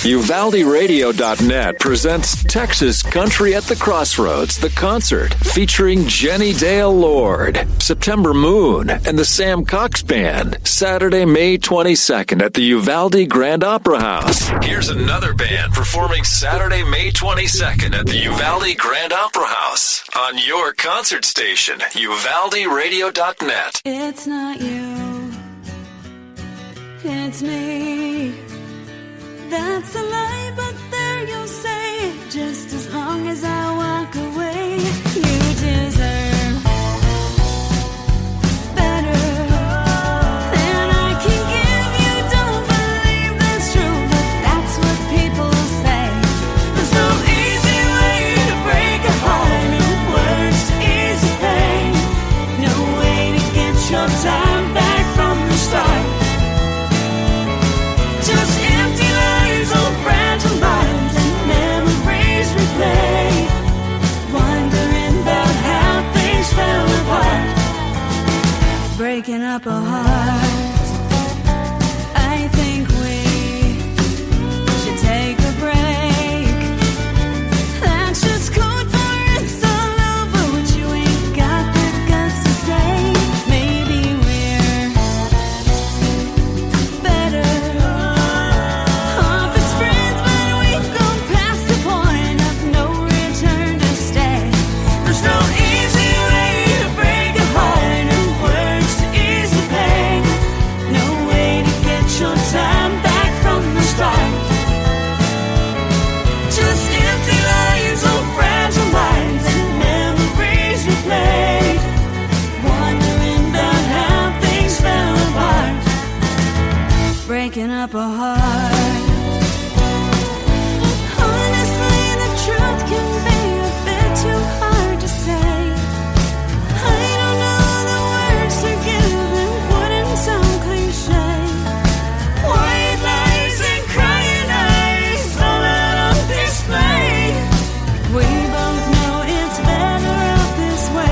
UvaldeRadio.net presents Texas Country at the Crossroads, the concert featuring Jenny Dale Lord, September Moon, and the Sam Cox Band, Saturday, May 22nd at the Uvalde Grand Opera House. Here's another band performing Saturday, May 22nd at the Uvalde Grand Opera House on your concert station, UvaldeRadio.net. It's not you, it's me. That's a lie, but there you'll say, just as long as I walk away, you deserve better than I can give you. Don't believe that's true, but that's what people say. There's no easy way to break a heart, no words to ease the pain, no way to get your time back from the start. Just empty lies, old fragile minds, and memories replay, wondering about how things fell apart, breaking up a heart. I think we should take a break. That's just code for it's all over, what you ain't got the guts to say. Maybe we're better off as friends, but we've gone past the point of no return to stay. There's no easy way to break a heart, no words to ease the pain, no way to get your time back from the start. Just empty lies, old fragile minds, and memories replayed, wondering about how things fell apart, breaking up a heart. Honestly, the truth can be a bit too hard to say. I don't know the words to give that wouldn't sound cliche. White lies and crying eyes, all out on display. We both know it's better off this way.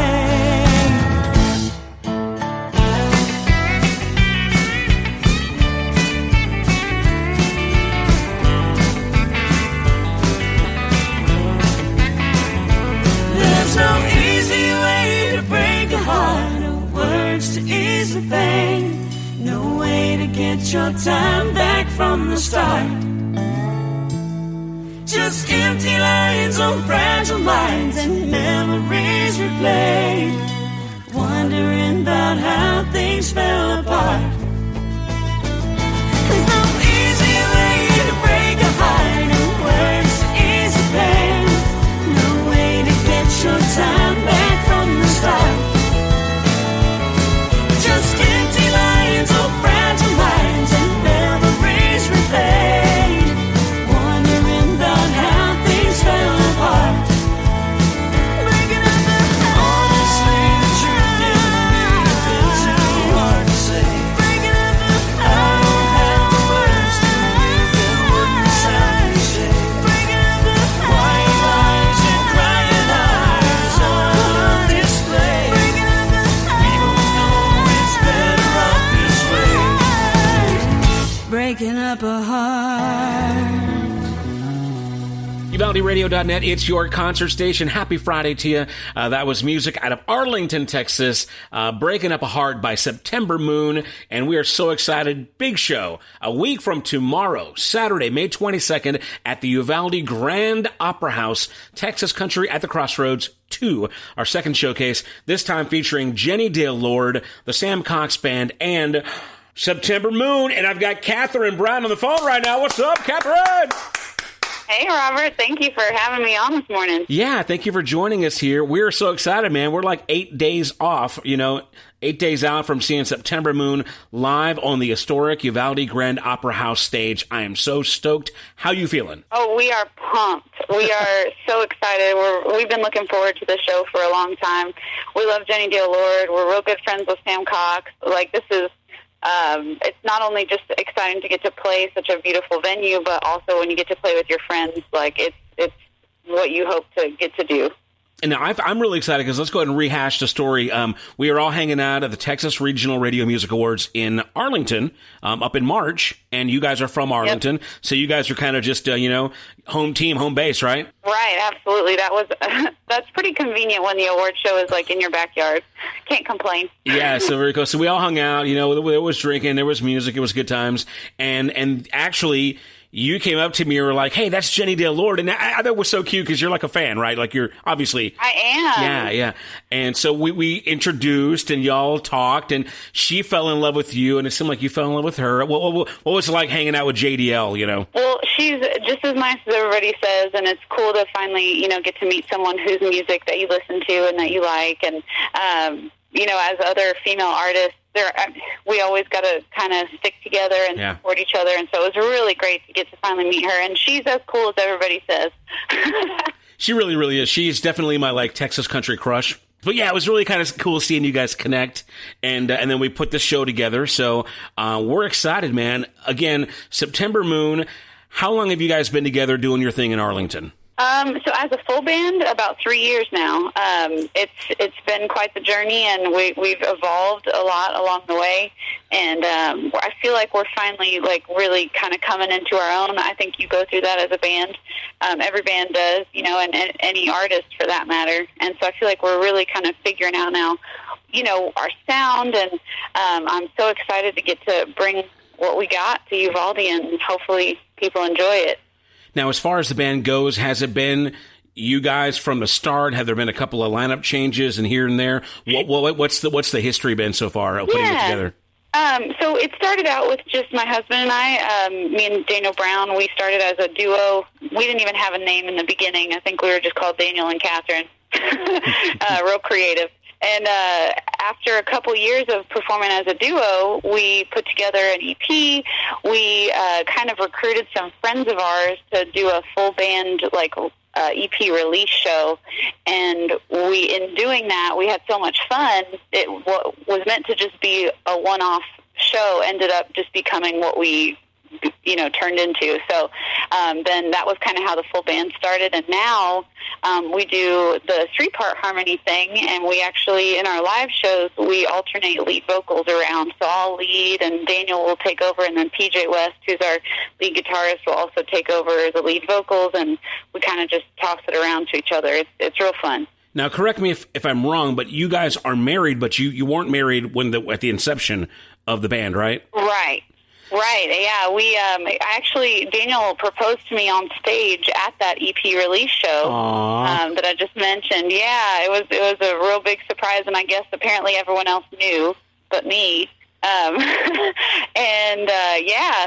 There's no easy way to break a heart, no words to ease the pain, no way to get your time back from the start. Just empty lines on fragile minds, and memories replayed, wondering about how things fell apart. There's no easy way to break a heart, no words to ease the pain, no way to get your time back from the start. Just empty lines, old fragile minds, and memories replayed, wondering about how things fell apart, breaking up the heart. Honestly, the truth can be a bit too hard to say. Breaking up the heart. I don't have the words to give that wouldn't sound cliche. Breaking up the heart. White lies and crying eyes on display. Breaking up the heart. We both know it's better off this way. Breaking up a heart. UvaldeRadio.net, it's your concert station. Happy Friday to you. That was music out of Arlington, Texas, Breaking Up a Heart by September Moon, and we are so excited. Big show, a week from tomorrow, Saturday, May 22nd, at the Uvalde Grand Opera House, Texas Country at the Crossroads 2, our second showcase, this time featuring Jenny Dale Lord, the Sam Cox Band, and September Moon. And I've got Katherine Brown on the phone right now. What's up, Katherine? Hey, Robert. Thank you for having me on this morning. Yeah, thank you for joining us here. We're so excited, man. We're like 8 days off, 8 days out from seeing September Moon live on the historic Uvalde Grand Opera House stage. I am so stoked. How you feeling? Oh, we are pumped. We are so excited. We've been looking forward to this show for a long time. We love Jenny Dale Lord. We're real good friends with Sam Cox. This is it's not only just exciting to get to play such a beautiful venue, but also when you get to play with your friends, it's what you hope to get to do. And now I'm really excited because let's go ahead and rehash the story. We are all hanging out at the Texas Regional Radio Music Awards in Arlington up in March, and you guys are from Arlington, so you guys are kind of just, home team, home base, right? Right, absolutely. That's pretty convenient when the award show is like in your backyard. Can't complain. Yeah, so very cool. So we all hung out, there was drinking, there was music, it was good times, and actually, you came up to me and were like, hey, that's Jenny Dale Lord. And I thought it was so cute because you're like a fan, right? Like you're obviously. I am. Yeah. And so we introduced and y'all talked and she fell in love with you and it seemed like you fell in love with her. What was it like hanging out with JDL, Well, she's just as nice as everybody says. And it's cool to finally, get to meet someone whose music that you listen to and that you like. And, as other female artists, we always got to kind of stick together and support each other. And so it was really great to get to finally meet her. And she's as cool as everybody says. She really, really is. She's definitely my Texas country crush. But yeah, it was really kind of cool seeing you guys connect. And then we put this show together. So we're excited, man. Again, September Moon. How long have you guys been together doing your thing in Arlington? So as a full band, about 3 years now. It's been quite the journey, and we've evolved a lot along the way. And I feel like we're finally really kind of coming into our own. I think you go through that as a band. Every band does, and any artist for that matter. And so I feel like we're really kind of figuring out now, our sound. And I'm so excited to get to bring what we got to Uvalde, and hopefully people enjoy it. Now, as far as the band goes, has it been you guys from the start? Have there been a couple of lineup changes and here and there? What's the history been so far of putting it together? So it started out with just my husband and I, me and Daniel Brown. We started as a duo. We didn't even have a name in the beginning. I think we were just called Daniel and Katherine. Real creative. And after a couple years of performing as a duo, we put together an EP. We kind of recruited some friends of ours to do a full band EP release show. And in doing that, we had so much fun. What was meant to just be a one-off show ended up just becoming what we turned into. So then that was kind of how the full band started. And now we do the 3-part harmony thing, and we actually, in our live shows, we alternate lead vocals around. So I'll lead, and Daniel will take over, and then PJ West, who's our lead guitarist, will also take over the lead vocals, and we kind of just toss it around to each other. It's real fun. Now, correct me if I'm wrong, but you guys are married, but you weren't married at the inception of the band, right? Right, yeah. We actually, Daniel proposed to me on stage at that EP release show that I just mentioned. Yeah, it was a real big surprise, and I guess apparently everyone else knew but me.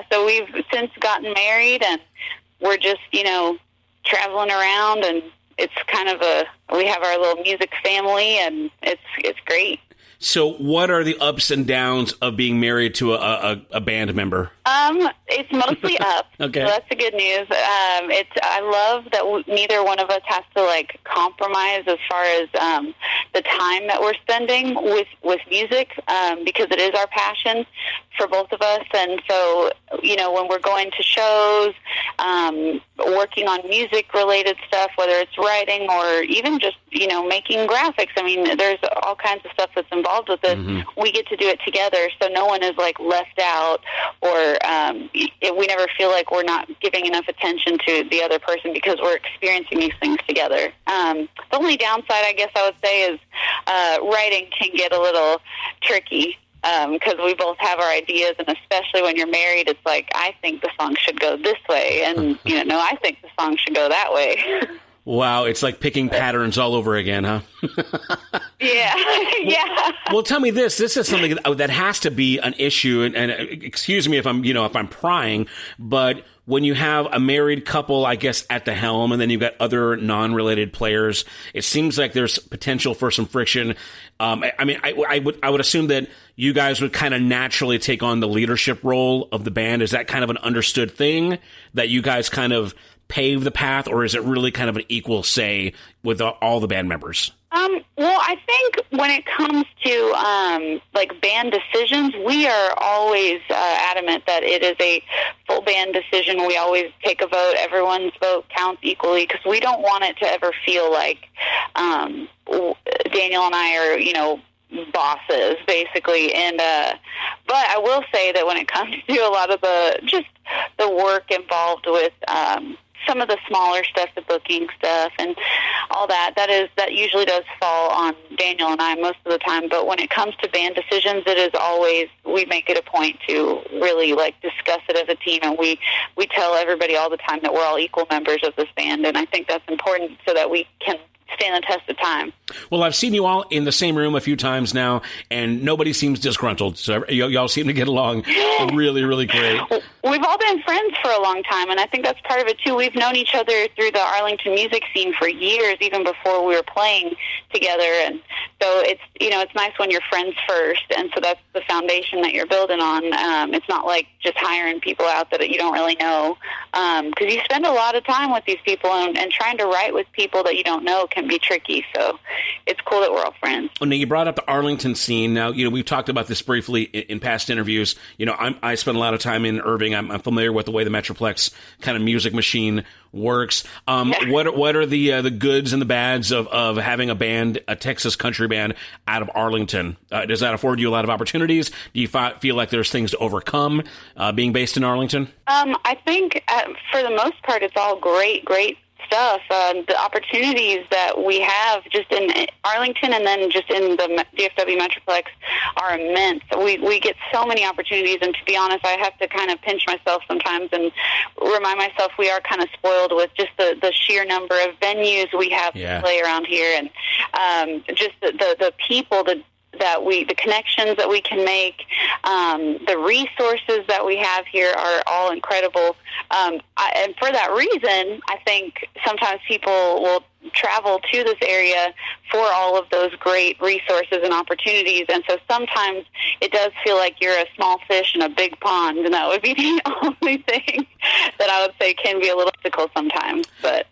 So we've since gotten married, and we're just traveling around, and it's kind of we have our little music family, and it's great. So what are the ups and downs of being married to a band member? It's mostly up. Okay. So that's the good news. I love that neither one of us has to compromise as far as the time that we're spending with music, because it is our passion for both of us. And so, when we're going to shows, working on music related stuff, whether it's writing or even just, making graphics. I mean, there's all kinds of stuff that's involved with this. Mm-hmm. We get to do it together, so no one is left out, or we never feel like we're not giving enough attention to the other person because we're experiencing these things together. The only downside, I guess I would say, is writing can get a little tricky. Because we both have our ideas, and especially when you're married, it's I think the song should go this way, and, no, I think the song should go that way. Wow, it's like picking patterns all over again, huh? Yeah. Well, tell me this. This is something that has to be an issue, and excuse me if I'm prying, but when you have a married couple, I guess, at the helm, and then you've got other non-related players, it seems like there's potential for some friction. I would assume that you guys would kind of naturally take on the leadership role of the band. Is that kind of an understood thing that you guys kind of pave the path, or is it really kind of an equal say with all the band members? Well, I think when it comes to like band decisions, we are always adamant that it is a full band decision. We always take a vote. Everyone's vote counts equally because we don't want it to ever feel like Daniel and I are, bosses, basically. And but I will say that when it comes to a lot of the work involved with some of the smaller stuff, the booking stuff and all that usually does fall on Daniel and I most of the time. But when it comes to band decisions, it is always, we make it a point to really discuss it as a team, and we tell everybody all the time that we're all equal members of this band, and I think that's important so that we can stand the test of time. Well, I've seen you all in the same room a few times now, and nobody seems disgruntled. So y'all seem to get along really, really great. We've all been friends for a long time, and I think that's part of it, too. We've known each other through the Arlington music scene for years, even before we were playing together. And so it's nice when you're friends first, and so that's the foundation that you're building on. It's not like just hiring people out that you don't really know, because you spend a lot of time with these people, and trying to write with people that you don't know can be tricky. So it's cool that we're all friends. Now, you brought up the Arlington scene. Now, we've talked about this briefly in past interviews. I spend a lot of time in Irving. I'm familiar with the way the Metroplex kind of music machine works. What are the goods and the bads of having a Texas country band out of Arlington? Does that afford you a lot of opportunities? Do you feel like there's things to overcome being based in Arlington? I think for the most part, it's all great stuff. The opportunities that we have just in Arlington and then just in the DFW Metroplex are immense. We get so many opportunities, and to be honest, I have to kind of pinch myself sometimes and remind myself we are kind of spoiled with just the sheer number of venues we have to play around here, and just the people, the connections that we can make, the resources that we have here are all incredible. And for that reason, I think sometimes people will travel to this area for all of those great resources and opportunities. And so sometimes it does feel like you're a small fish in a big pond, and that would be the only thing that I would say can be a little difficult sometimes. But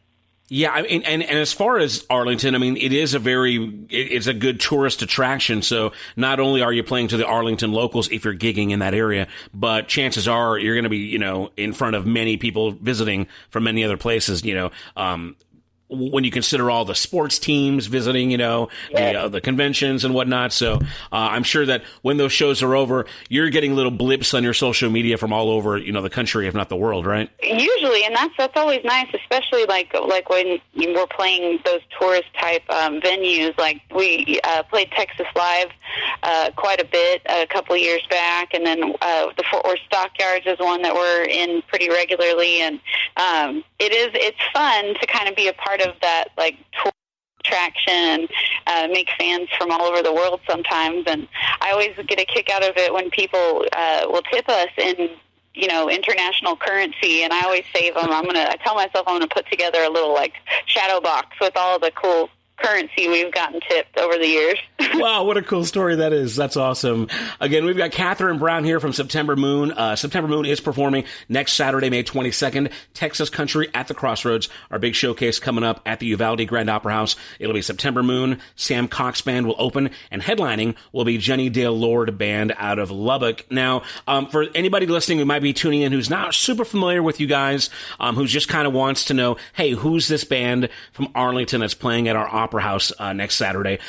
yeah, and as far as Arlington, it's a good tourist attraction. So not only are you playing to the Arlington locals if you're gigging in that area, but chances are you're going to be, in front of many people visiting from many other places, when you consider all the sports teams visiting, the conventions and whatnot. So I'm sure that when those shows are over, you're getting little blips on your social media from all over, the country, if not the world, right? Usually, and that's always nice, especially like when we're playing those tourist type venues. Like we played Texas Live quite a bit a couple of years back, and then the Fort Worth Stockyards is one that we're in pretty regularly, and it's fun to kind of be a part of that tour attraction and make fans from all over the world sometimes. And I always get a kick out of it when people will tip us in international currency, and I always save them. I tell myself I'm gonna put together a little shadow box with all the cool currency we've gotten tipped over the years. Wow, what a cool story that is. That's awesome. Again, we've got Katherine Brown here from September Moon. September Moon is performing next Saturday, May 22nd, Texas Country at the Crossroads, our big showcase coming up at the Uvalde Grand Opera House. It'll be September Moon. Sam Cox Band will open, and headlining will be Jenny Dale Lord Band out of Lubbock. Now, for anybody listening who might be tuning in who's not super familiar with you guys, who just kind of wants to know, hey, who's this band from Arlington that's playing at our Opera House next Saturday?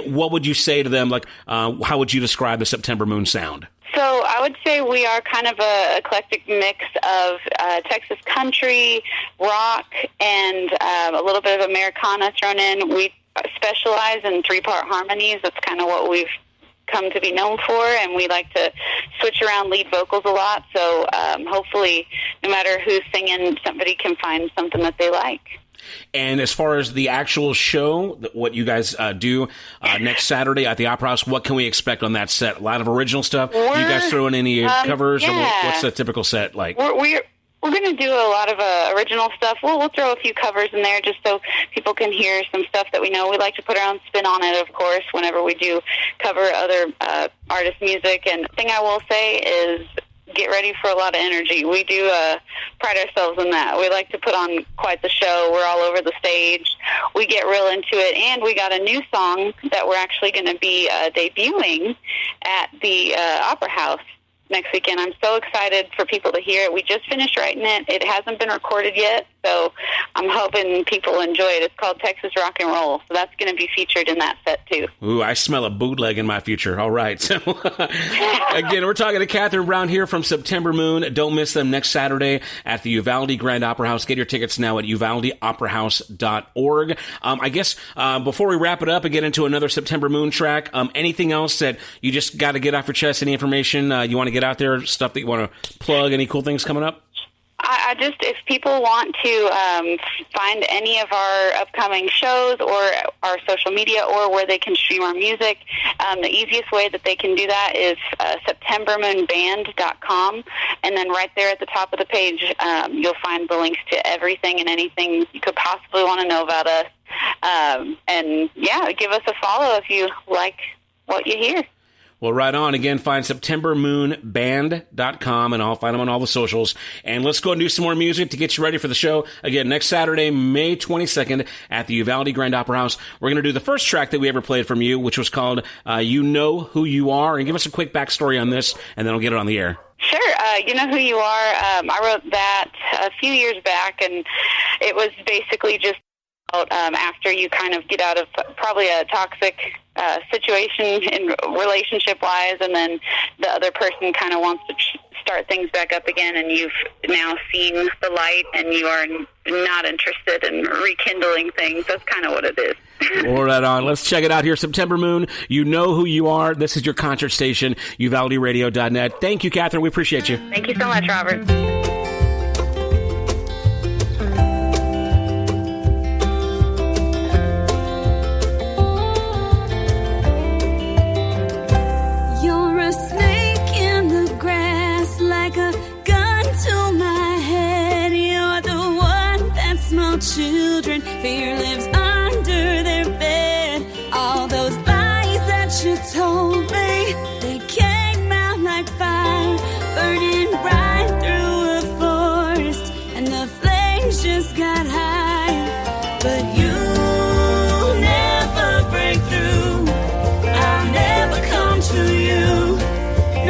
What would you say to them? How would you describe the September Moon sound? So I would say we are kind of a eclectic mix of Texas country, rock, and a little bit of Americana thrown in. We specialize in 3-part harmonies. That's kind of what we've come to be known for, and we like to switch around lead vocals a lot. So hopefully, no matter who's singing, somebody can find something that they like. And as far as the actual show, what you guys do next Saturday at the Opera House, what can we expect on that set? A lot of original stuff? Do you guys throw in any covers? Yeah. Or what's the typical set like? We're going to do a lot of original stuff. We'll throw a few covers in there just so people can hear some stuff that we know. We like to put our own spin on it, of course, whenever we do cover other artists' music. And the thing I will say is get ready for a lot of energy. We do pride ourselves in that. We like to put on quite the show. We're all over the stage. We get real into it, and we got a new song that we're actually going to be debuting at the Opera House next weekend. I'm so excited for people to hear it. We just finished writing it. It hasn't been recorded yet, so I'm hoping people enjoy it. It's called Texas Rock and Roll, so that's going to be featured in that set, too. Ooh, I smell a bootleg in my future. All right. So, again, we're talking to Katherine Brown here from September Moon. Don't miss them next Saturday at the Uvalde Grand Opera House. Get your tickets now at uvaldeoperahouse.org. I guess before we wrap it up and get into another September Moon track, anything else that you just got to get off your chest, any information you want to get out there, stuff that you want to plug, any cool things coming up? I just, if people want to find any of our upcoming shows or our social media or where they can stream our music, the easiest way that they can do that is SeptemberMoonBand.com, and then right there at the top of the page, you'll find the links to everything and anything you could possibly want to know about us. And yeah, give us a follow if you like what you hear. Well, right on. Again, find SeptemberMoonBand.com, and I'll find them on all the socials. And let's go and do some more music to get you ready for the show. Again, next Saturday, May 22nd at the Uvalde Grand Opera House. We're going to do the first track that we ever played from you, which was called You Know Who You Are. And give us a quick backstory on this, and then I'll get it on the air. Sure. You Know Who You Are. I wrote that a few years back, and it was basically just after you kind of get out of probably a toxic situation in relationship-wise, and then the other person kind of wants to start things back up again, and you've now seen the light, and you are not interested in rekindling things. That's kind of what it is. Well, right on. Let's check it out here. September Moon, You Know Who You Are. This is your concert station, UvaldeRadio.net. Thank you, Katherine. We appreciate you. Thank you so much, Robert. Children, fear lives under their bed. All those lies that you told me, they came out like fire, burning right through a forest, and the flames just got higher. But you never break through. I'll never come to you,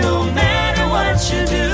no matter what you do.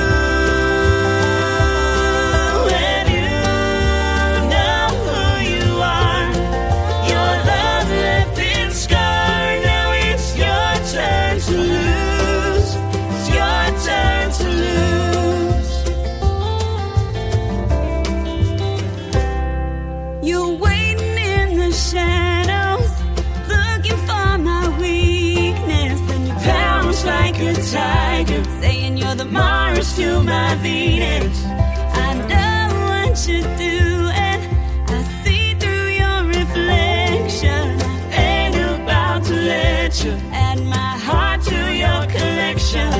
Tiger, saying you're the Mars to my Venus. I know what you do, and I see through your reflection. I ain't about to let you add my heart to your collection.